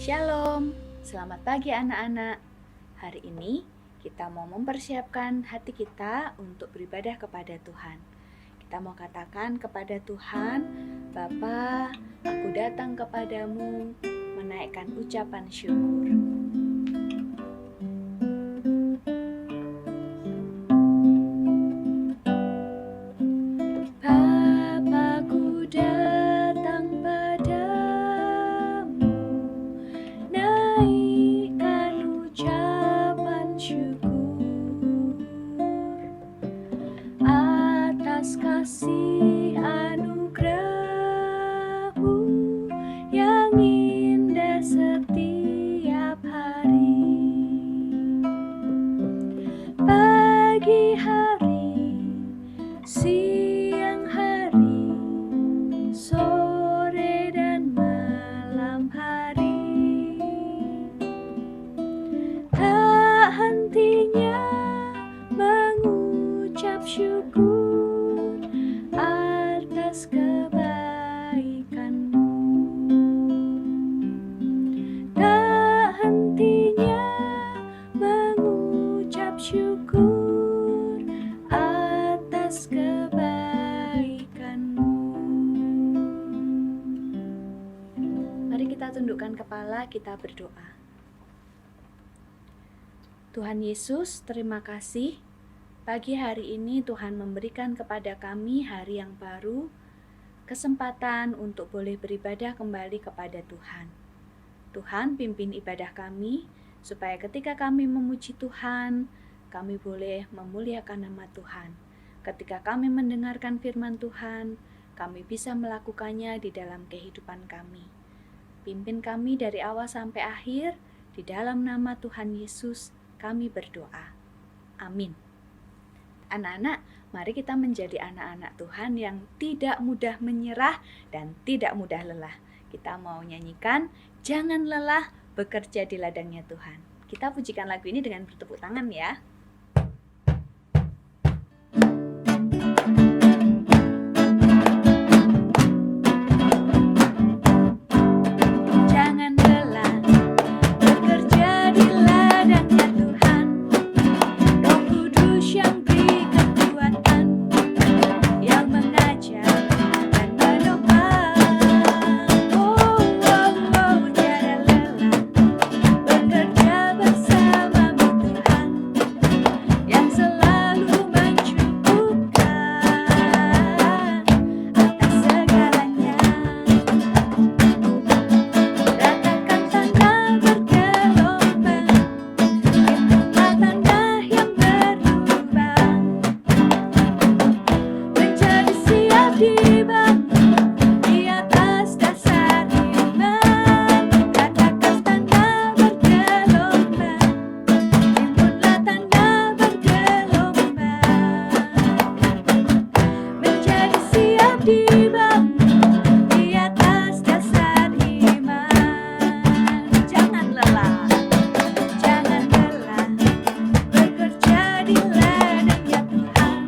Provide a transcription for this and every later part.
Shalom, selamat pagi anak-anak. Hari ini kita mau mempersiapkan hati kita untuk beribadah kepada Tuhan. Kita mau katakan kepada Tuhan, Bapa, aku datang kepadamu menaikkan ucapan syukur. Bapa, datang padamu, naikkan ucapan syukur atas kasih anugerah-Mu yang indah setiap hari. Pagi hari, siang hari, sore dan malam hari, tak hentinya mengucap syukur atas kebaikan-Mu. Tak hentinya mengucap syukur atas kebaikan-Mu. Mari kita tundukkan kepala, kita berdoa. Tuhan Yesus, terima kasih. Pagi hari ini Tuhan memberikan kepada kami hari yang baru, kesempatan untuk boleh beribadah kembali kepada Tuhan. Tuhan, pimpin ibadah kami, supaya ketika kami memuji Tuhan, kami boleh memuliakan nama Tuhan. Ketika kami mendengarkan firman Tuhan, kami bisa melakukannya di dalam kehidupan kami. Pimpin kami dari awal sampai akhir, di dalam nama Tuhan Yesus kami berdoa. Amin. Anak-anak, mari kita menjadi anak-anak Tuhan yang tidak mudah menyerah dan tidak mudah lelah. Kita mau nyanyikan, jangan lelah bekerja di ladangnya Tuhan. Kita pujikan lagu ini dengan bertepuk tangan ya. Jangan lelah bekerja di ladangnya Tuhan. Roh Kudus yang beri kekuatan, yang mengajar dan menopang. Tiada lelah bekerja bersama-Mu Tuhan, yang selalu mencukupkan atas segalanya. Ratakan tanah bergelombang, hitunglah tanah yang berlubang, menjadi siap dibangun di atas dasar iman. Ratakan tanah bergelombang, hitunglah tanah bergelombang, menjadi siap dibangun di atas dasar iman. Jangan lelah, jangan lelah bekerja di ladangnya Tuhan.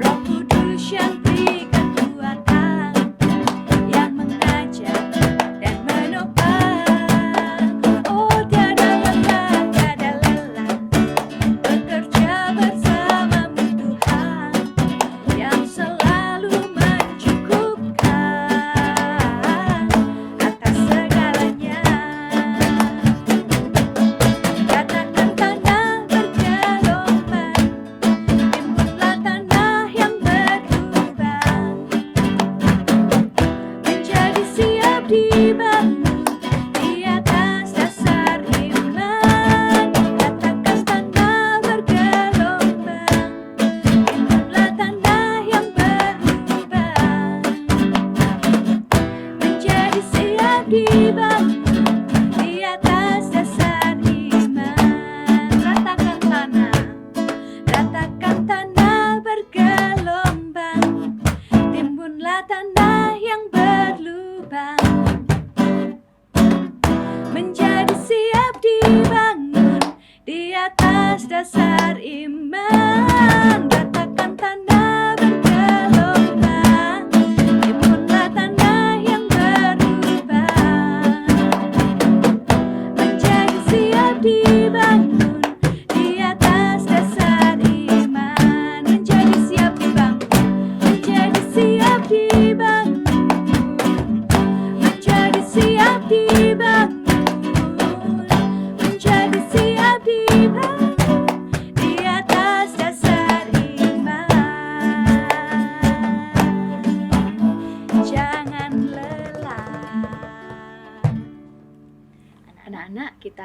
Roh Kudus yang beri kekuatan, yang mengajar dan menopang. Tiada lelah bekerja bersama-Mu Tuhan, yang selalu mencukupkan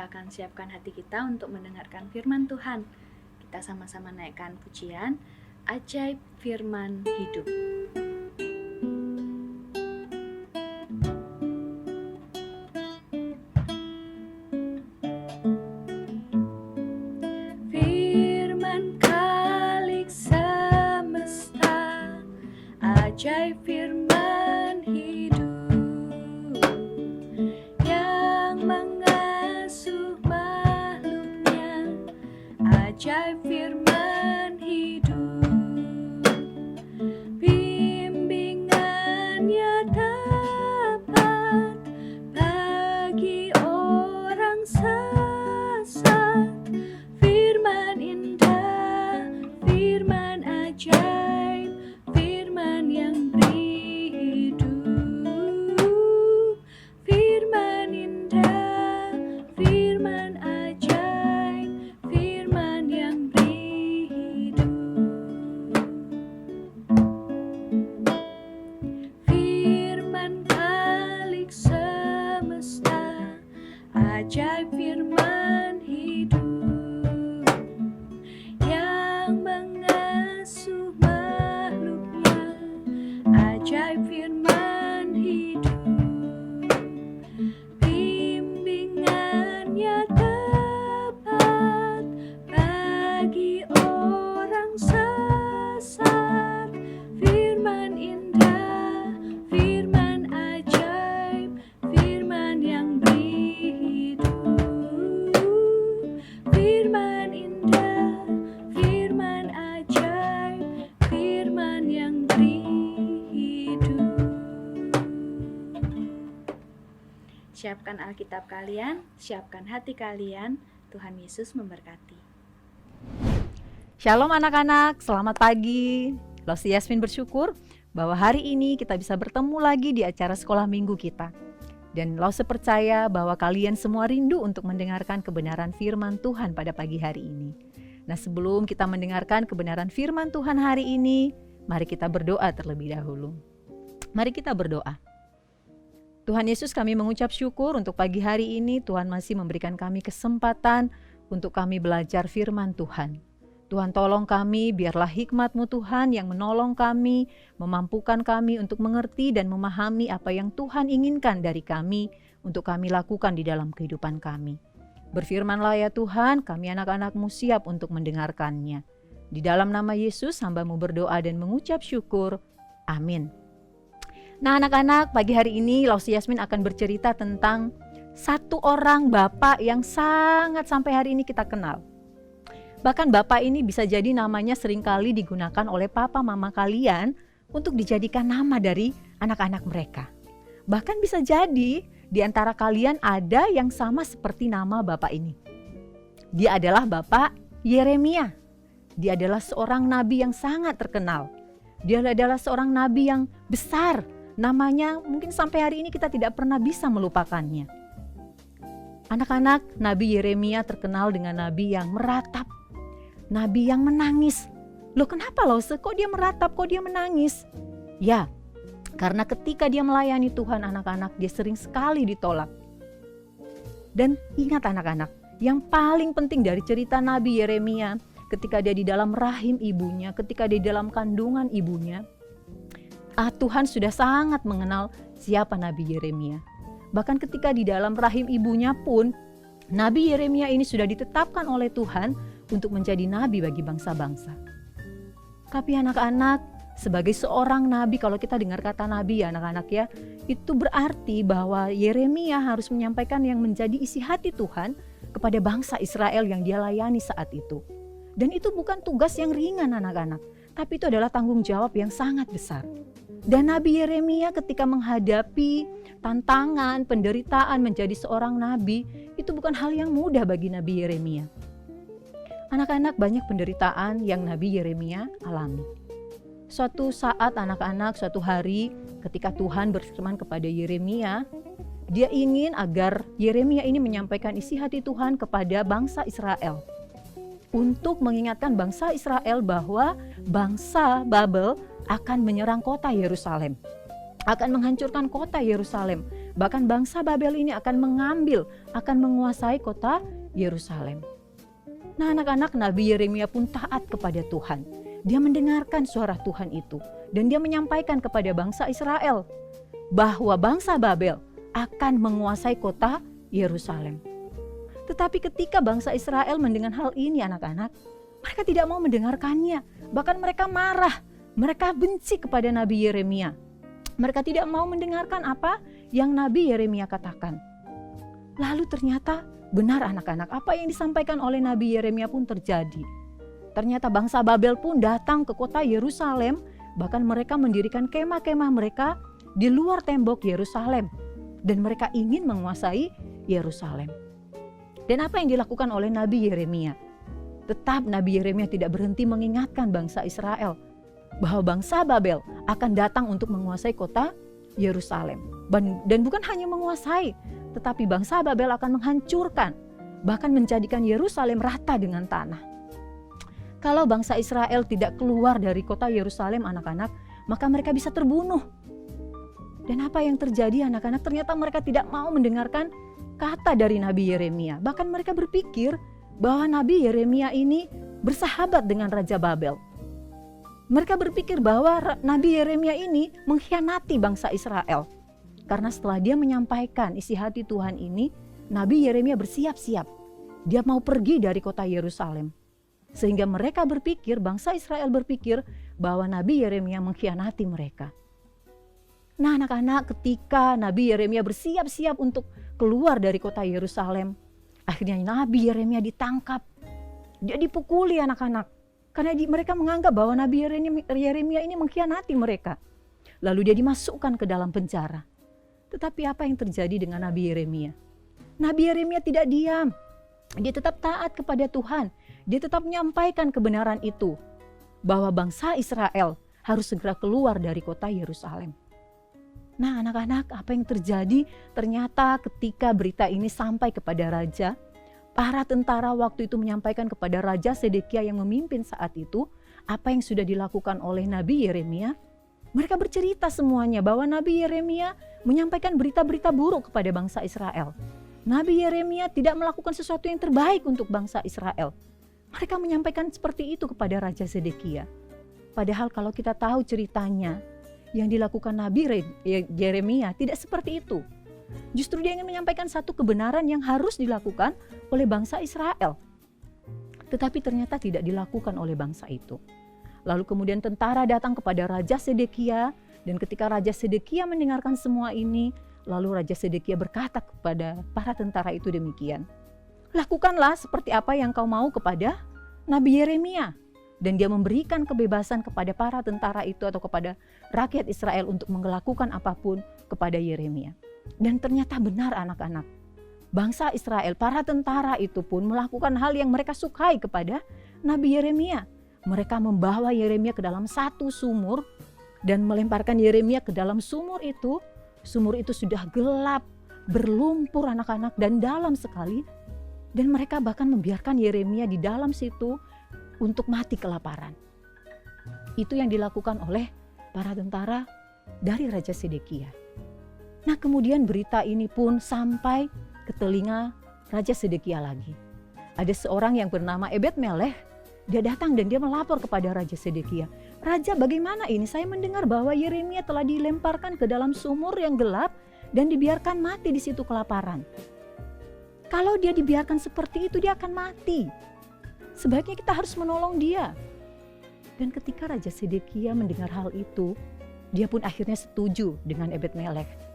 kita akan siapkan hati kita untuk mendengarkan firman Tuhan. Kita sama-sama naikkan pujian Ajaib Firman Hidup. Firman Khalik semesta, ajaib firman hidup yang mengasuh makhluknya, ajaib firman hidup, bimbingannya tepat bagi orang sesat, firman indah, firman ajaib, firman yang beri hidup, firman indah, firman ajaib, firman yang beri hidup. Firman Khalik semesta, ajaib firman hidup yang mengasuh makhluknya, ajaib firman hidup, bimbingannya tepat bagi orang sesat, firman indah, firman ajaib, firman yang beri hidup, firman indah, firman ajaib, firman yang beri hidup. Siapkan Alkitab kalian, siapkan hati kalian. Tuhan Yesus memberkati. Shalom anak-anak, selamat pagi. Losi Yasmin bersyukur bahwa hari ini kita bisa bertemu lagi di acara sekolah minggu kita. Dan Lose percaya bahwa kalian semua rindu untuk mendengarkan kebenaran firman Tuhan pada pagi hari ini. Nah, sebelum kita mendengarkan kebenaran firman Tuhan hari ini, mari kita berdoa terlebih dahulu. Mari kita berdoa. Tuhan Yesus, kami mengucap syukur untuk pagi hari ini Tuhan masih memberikan kami kesempatan untuk kami belajar firman Tuhan. Tuhan tolong kami, biarlah hikmat-Mu Tuhan yang menolong kami, memampukan kami untuk mengerti dan memahami apa yang Tuhan inginkan dari kami untuk kami lakukan di dalam kehidupan kami. Berfirmanlah ya Tuhan, kami anak-anak-Mu siap untuk mendengarkannya. Di dalam nama Yesus, hamba-Mu berdoa dan mengucap syukur. Amin. Nah anak-anak, pagi hari ini Losi Yasmin akan bercerita tentang satu orang bapak yang sangat sampai hari ini kita kenal. Bahkan bapak ini bisa jadi namanya seringkali digunakan oleh papa mama kalian untuk dijadikan nama dari anak-anak mereka. Bahkan bisa jadi di antara kalian ada yang sama seperti nama bapak ini. Dia adalah Bapak Yeremia. Dia adalah seorang nabi yang sangat terkenal. Dia adalah seorang nabi yang besar. Namanya mungkin sampai hari ini kita tidak pernah bisa melupakannya. Anak-anak, Nabi Yeremia terkenal dengan nabi yang meratap. Nabi yang menangis. Loh kenapa loh? Kok dia meratap? Kok dia menangis? Ya, karena ketika dia melayani Tuhan anak-anak, dia sering sekali ditolak. Dan ingat anak-anak, yang paling penting dari cerita Nabi Yeremia, ketika dia di dalam rahim ibunya, ketika dia di dalam kandungan ibunya, Tuhan sudah sangat mengenal siapa Nabi Yeremia. Bahkan ketika di dalam rahim ibunya pun, Nabi Yeremia ini sudah ditetapkan oleh Tuhan untuk menjadi nabi bagi bangsa-bangsa. Tapi anak-anak, sebagai seorang nabi, kalau kita dengar kata nabi ya anak-anak ya, itu berarti bahwa Yeremia harus menyampaikan yang menjadi isi hati Tuhan kepada bangsa Israel yang dia layani saat itu. Dan itu bukan tugas yang ringan anak-anak, tapi itu adalah tanggung jawab yang sangat besar. Dan Nabi Yeremia ketika menghadapi tantangan, penderitaan menjadi seorang nabi, itu bukan hal yang mudah bagi Nabi Yeremia. Anak-anak, banyak penderitaan yang Nabi Yeremia alami. Suatu saat anak-anak, suatu hari ketika Tuhan berfirman kepada Yeremia, dia ingin agar Yeremia ini menyampaikan isi hati Tuhan kepada bangsa Israel. Untuk mengingatkan bangsa Israel bahwa bangsa Babel akan menyerang kota Yerusalem. akan menghancurkan kota Yerusalem. Bahkan bangsa Babel ini akan akan menguasai kota Yerusalem. Nah, anak-anak, Nabi Yeremia pun taat kepada Tuhan. Dia mendengarkan suara Tuhan itu dan dia menyampaikan kepada bangsa Israel bahwa bangsa Babel akan menguasai kota Yerusalem. Tetapi ketika bangsa Israel mendengar hal ini, anak-anak, mereka tidak mau mendengarkannya. Bahkan mereka marah, mereka benci kepada Nabi Yeremia. Mereka tidak mau mendengarkan apa yang Nabi Yeremia katakan. Lalu ternyata benar, anak-anak, apa yang disampaikan oleh Nabi Yeremia pun terjadi. Ternyata bangsa Babel pun datang ke kota Yerusalem, bahkan mereka mendirikan kemah-kemah mereka di luar tembok Yerusalem. Dan mereka ingin menguasai Yerusalem. Dan apa yang dilakukan oleh Nabi Yeremia? Tetap Nabi Yeremia tidak berhenti mengingatkan bangsa Israel bahwa bangsa Babel akan datang untuk menguasai kota Yerusalem. Dan bukan hanya menguasai, tetapi bangsa Babel akan menghancurkan, bahkan menjadikan Yerusalem rata dengan tanah. Kalau bangsa Israel tidak keluar dari kota Yerusalem, anak-anak, maka mereka bisa terbunuh. Dan apa yang terjadi, anak-anak? Ternyata mereka tidak mau mendengarkan kata dari Nabi Yeremia. Bahkan mereka berpikir bahwa Nabi Yeremia ini bersahabat dengan Raja Babel. Mereka berpikir bahwa Nabi Yeremia ini mengkhianati bangsa Israel. Karena setelah dia menyampaikan isi hati Tuhan ini, Nabi Yeremia bersiap-siap. Dia mau pergi dari kota Yerusalem. Sehingga mereka berpikir, bangsa Israel berpikir bahwa Nabi Yeremia mengkhianati mereka. Nah, anak-anak, ketika Nabi Yeremia bersiap-siap untuk keluar dari kota Yerusalem, akhirnya Nabi Yeremia ditangkap. Dia dipukuli, anak-anak. Karena mereka menganggap bahwa Nabi Yeremia ini mengkhianati mereka. Lalu dia dimasukkan ke dalam penjara. Tetapi apa yang terjadi dengan Nabi Yeremia? Nabi Yeremia tidak diam. Dia tetap taat kepada Tuhan. Dia tetap menyampaikan kebenaran itu. Bahwa bangsa Israel harus segera keluar dari kota Yerusalem. Nah, anak-anak, apa yang terjadi? Ternyata ketika berita ini sampai kepada raja, para tentara waktu itu menyampaikan kepada Raja Sedekia yang memimpin saat itu apa yang sudah dilakukan oleh Nabi Yeremia. Mereka bercerita semuanya bahwa Nabi Yeremia menyampaikan berita-berita buruk kepada bangsa Israel. Nabi Yeremia tidak melakukan sesuatu yang terbaik untuk bangsa Israel. Mereka menyampaikan seperti itu kepada Raja Sedekia. Padahal kalau kita tahu ceritanya, yang dilakukan Nabi Yeremia tidak seperti itu. Justru dia ingin menyampaikan satu kebenaran yang harus dilakukan oleh bangsa Israel. Tetapi ternyata tidak dilakukan oleh bangsa itu. Lalu kemudian tentara datang kepada Raja Sedekia, dan ketika Raja Sedekia mendengarkan semua ini, lalu Raja Sedekia berkata kepada para tentara itu demikian, "Lakukanlah seperti apa yang kau mau kepada Nabi Yeremia." Dan dia memberikan kebebasan kepada para tentara itu atau kepada rakyat Israel untuk melakukan apapun kepada Yeremia. Dan ternyata benar, anak-anak. Bangsa Israel, para tentara itu pun melakukan hal yang mereka sukai kepada Nabi Yeremia. Mereka membawa Yeremia ke dalam satu sumur dan melemparkan Yeremia ke dalam sumur itu. Sumur itu sudah gelap, berlumpur, anak-anak, dan dalam sekali. Dan mereka bahkan membiarkan Yeremia di dalam situ untuk mati kelaparan. Itu yang dilakukan oleh para tentara dari Raja Sedekia. Nah, kemudian berita ini pun sampai ke telinga Raja Sedekia lagi. Ada seorang yang bernama Ebed-Melech, dia datang dan dia melapor kepada Raja Sedekia. "Raja, bagaimana ini? Saya mendengar bahwa Yeremia telah dilemparkan ke dalam sumur yang gelap dan dibiarkan mati di situ kelaparan. Kalau dia dibiarkan seperti itu, dia akan mati. Sebaiknya kita harus menolong dia." Dan ketika Raja Sedekia mendengar hal itu, dia pun akhirnya setuju dengan Ebed-Melech.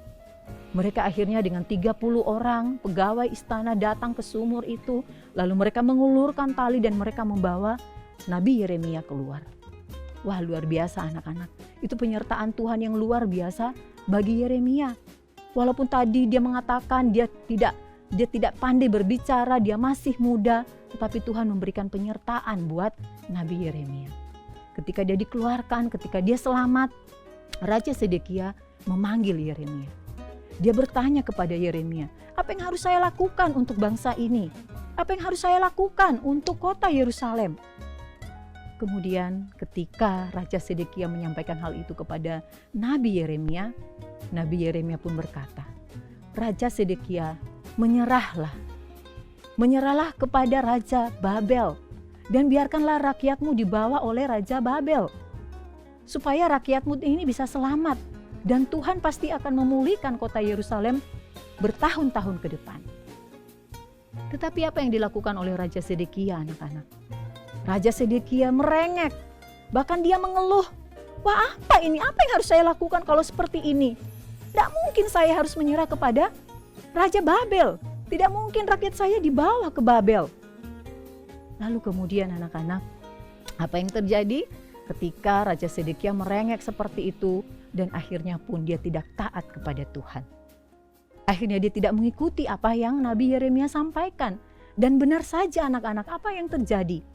Mereka akhirnya dengan 30 orang pegawai istana datang ke sumur itu. Lalu mereka mengulurkan tali dan mereka membawa Nabi Yeremia keluar. Wah, luar biasa, anak-anak. Itu penyertaan Tuhan yang luar biasa bagi Yeremia. Walaupun tadi dia mengatakan dia tidak pandai berbicara, dia masih muda. Tetapi Tuhan memberikan penyertaan buat Nabi Yeremia. Ketika dia dikeluarkan, ketika dia selamat, Raja Sedekia memanggil Yeremia. Dia bertanya kepada Yeremia, "Apa yang harus saya lakukan untuk bangsa ini? Apa yang harus saya lakukan untuk kota Yerusalem?" Kemudian ketika Raja Sedekia menyampaikan hal itu kepada Nabi Yeremia pun berkata, Raja Sedekia, menyerahlah kepada Raja Babel, dan biarkanlah rakyatmu dibawa oleh Raja Babel, supaya rakyatmu ini bisa selamat, dan Tuhan pasti akan memulihkan kota Yerusalem bertahun-tahun ke depan. Tetapi apa yang dilakukan oleh Raja Sedekia, anak-anak? Raja Sedekia merengek, bahkan dia mengeluh. Wah, apa ini? Apa yang harus saya lakukan kalau seperti ini? Tidak mungkin saya harus menyerah kepada Raja Babel. Tidak mungkin rakyat saya dibawa ke Babel. Lalu kemudian anak-anak, apa yang terjadi ketika Raja Sedekia merengek seperti itu, dan akhirnya pun dia tidak taat kepada Tuhan. Akhirnya dia tidak mengikuti apa yang Nabi Yeremia sampaikan. Dan benar saja anak-anak, apa yang terjadi?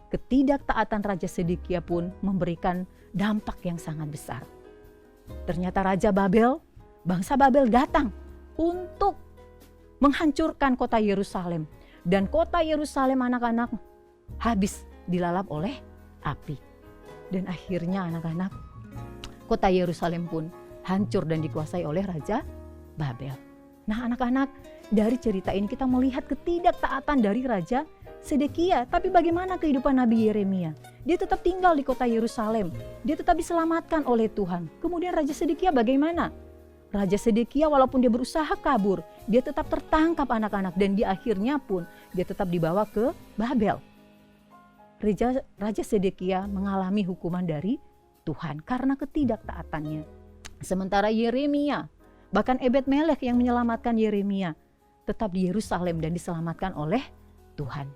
Ketidaktaatan Raja Sedekia pun memberikan dampak yang sangat besar. Ternyata Raja Babel, bangsa Babel datang untuk menghancurkan kota Yerusalem. Dan kota Yerusalem, anak-anak, habis dilalap oleh api. Dan akhirnya anak-anak, kota Yerusalem pun hancur dan dikuasai oleh Raja Babel. Nah anak-anak, dari cerita ini kita melihat ketidaktaatan dari Raja Sedekia. Tapi bagaimana kehidupan Nabi Yeremia? Dia tetap tinggal di kota Yerusalem. Dia tetap diselamatkan oleh Tuhan. Kemudian Raja Sedekia bagaimana? Raja Sedekia walaupun dia berusaha kabur, dia tetap tertangkap anak-anak, dan di akhirnya pun dia tetap dibawa ke Babel. Raja Sedekia mengalami hukuman dari Tuhan karena ketidaktaatannya. Sementara Yeremia, bahkan Ebed-Melek yang menyelamatkan Yeremia, tetap di Yerusalem dan diselamatkan oleh Tuhan.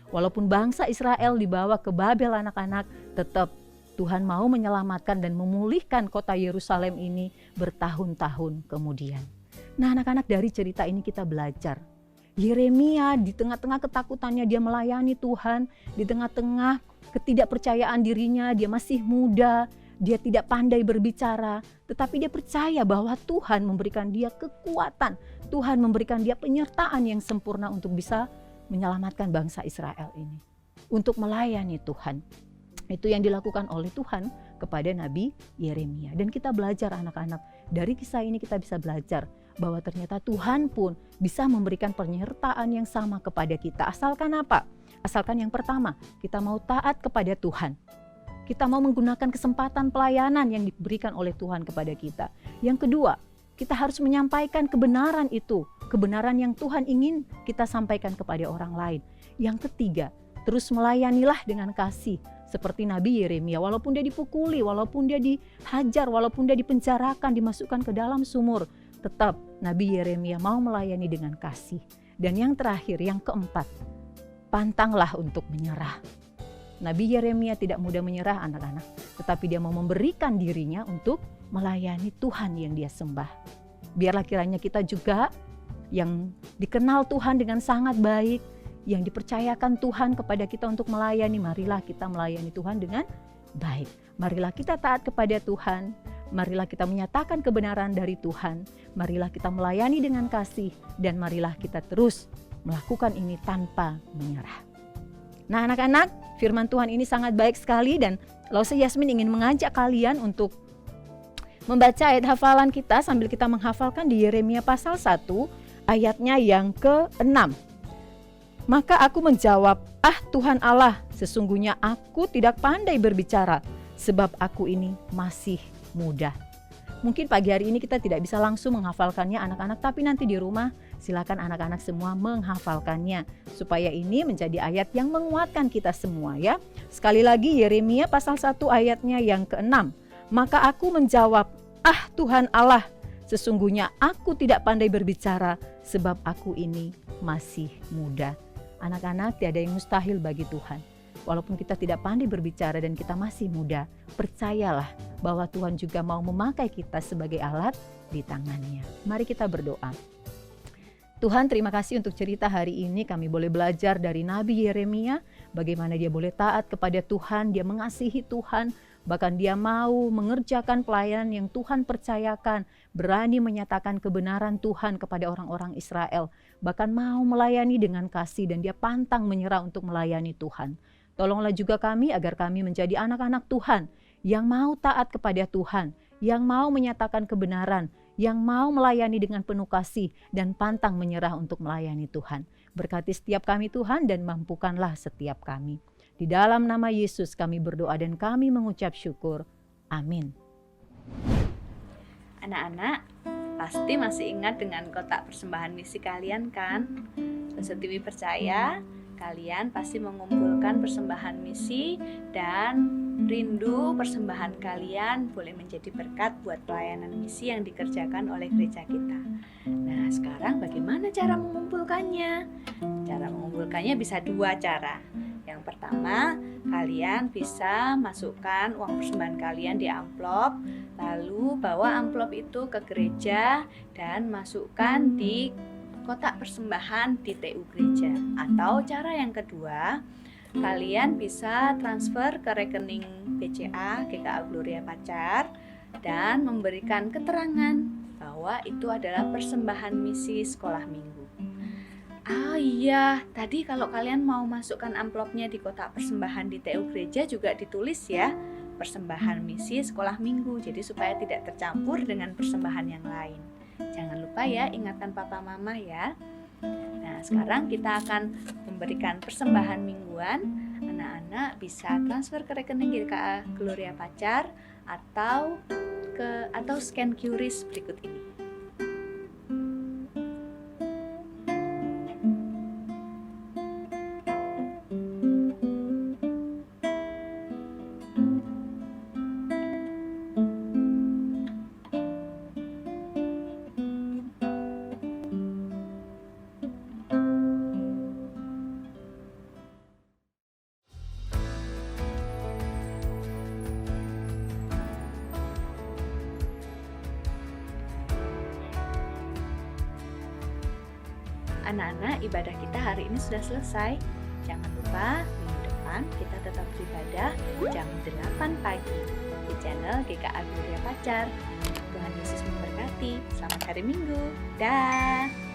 Walaupun bangsa Israel dibawa ke Babel anak-anak, tetap Tuhan mau menyelamatkan dan memulihkan kota Yerusalem ini bertahun-tahun kemudian. Nah anak-anak, dari cerita ini kita belajar. Yeremia di tengah-tengah ketakutannya dia melayani Tuhan, di tengah-tengah ketidakpercayaan dirinya, dia masih muda, dia tidak pandai berbicara, tetapi dia percaya bahwa Tuhan memberikan dia kekuatan, Tuhan memberikan dia penyertaan yang sempurna untuk bisa menyelamatkan bangsa Israel ini, untuk melayani Tuhan. Itu yang dilakukan oleh Tuhan kepada Nabi Yeremia. Dan kita belajar anak-anak, dari kisah ini kita bisa belajar bahwa ternyata Tuhan pun bisa memberikan penyertaan yang sama kepada kita. Asalkan apa? Asalkan yang pertama, kita mau taat kepada Tuhan. Kita mau menggunakan kesempatan pelayanan yang diberikan oleh Tuhan kepada kita. Yang kedua, kita harus menyampaikan kebenaran itu, kebenaran yang Tuhan ingin kita sampaikan kepada orang lain. Yang ketiga, terus melayanilah dengan kasih. Seperti Nabi Yeremia, walaupun dia dipukuli, walaupun dia dihajar, walaupun dia dipenjarakan, dimasukkan ke dalam sumur, tetap Nabi Yeremia mau melayani dengan kasih. Dan yang terakhir, yang keempat, pantanglah untuk menyerah. Nabi Yeremia tidak mudah menyerah anak-anak, tetapi dia mau memberikan dirinya untuk melayani Tuhan yang dia sembah. Biarlah kiranya kita juga yang dikenal Tuhan dengan sangat baik, yang dipercayakan Tuhan kepada kita untuk melayani, marilah kita melayani Tuhan dengan baik. Marilah kita taat kepada Tuhan, marilah kita menyatakan kebenaran dari Tuhan, marilah kita melayani dengan kasih, dan marilah kita terus melakukan ini tanpa menyerah. Nah anak-anak, firman Tuhan ini sangat baik sekali, dan Lause Yasmin ingin mengajak kalian untuk membaca ayat hafalan kita sambil kita menghafalkan di Yeremia pasal 1 ayatnya yang ke-6. Maka aku menjawab, Tuhan Allah, sesungguhnya aku tidak pandai berbicara, sebab aku ini masih muda. Mungkin pagi hari ini kita tidak bisa langsung menghafalkannya anak-anak, tapi nanti di rumah silakan anak-anak semua menghafalkannya, supaya ini menjadi ayat yang menguatkan kita semua ya. Sekali lagi Yeremia pasal 1 ayatnya yang ke-6. Maka aku menjawab, Tuhan Allah, sesungguhnya aku tidak pandai berbicara, sebab aku ini masih muda. Anak-anak, tiada yang mustahil bagi Tuhan. Walaupun kita tidak pandai berbicara dan kita masih muda, percayalah bahwa Tuhan juga mau memakai kita sebagai alat di tangannya. Mari kita berdoa. Tuhan, terima kasih untuk cerita hari ini. Kami boleh belajar dari Nabi Yeremia, bagaimana dia boleh taat kepada Tuhan, dia mengasihi Tuhan, bahkan dia mau mengerjakan pelayanan yang Tuhan percayakan, berani menyatakan kebenaran Tuhan kepada orang-orang Israel, bahkan mau melayani dengan kasih, dan dia pantang menyerah untuk melayani Tuhan. Tolonglah juga kami agar kami menjadi anak-anak Tuhan yang mau taat kepada Tuhan, yang mau menyatakan kebenaran, yang mau melayani dengan penuh kasih dan pantang menyerah untuk melayani Tuhan. Berkati setiap kami Tuhan dan mampukanlah setiap kami. Di dalam nama Yesus kami berdoa dan kami mengucap syukur. Amin. Anak-anak, pasti masih ingat dengan kotak persembahan misi kalian kan? Setiwi percaya kalian pasti mengumpulkan persembahan misi dan rindu persembahan kalian boleh menjadi berkat buat pelayanan misi yang dikerjakan oleh gereja kita. Nah, sekarang bagaimana cara mengumpulkannya? Cara mengumpulkannya bisa dua cara. Yang pertama, kalian bisa masukkan uang persembahan kalian di amplop, lalu bawa amplop itu ke gereja dan masukkan di kotak persembahan di TU gereja. Atau cara yang kedua, kalian bisa transfer ke rekening BCA GKA Gloria Pacar dan memberikan keterangan bahwa itu adalah persembahan misi sekolah minggu. Oh iya, tadi kalau kalian mau masukkan amplopnya di kotak persembahan di TU gereja juga ditulis ya, persembahan misi sekolah minggu, jadi supaya tidak tercampur dengan persembahan yang lain. Jangan lupa ya, ingatkan papa mama ya. Nah, sekarang kita akan memberikan persembahan mingguan. Anak-anak bisa transfer ke rekening GKA Gloria Pacar atau scan QRIS berikut ini. Anak-anak, ibadah kita hari ini sudah selesai. Jangan lupa minggu depan kita tetap beribadah jam 8 pagi di channel GKA Gloria Pacar. Tuhan Yesus memberkati. Selamat hari Minggu. Dah.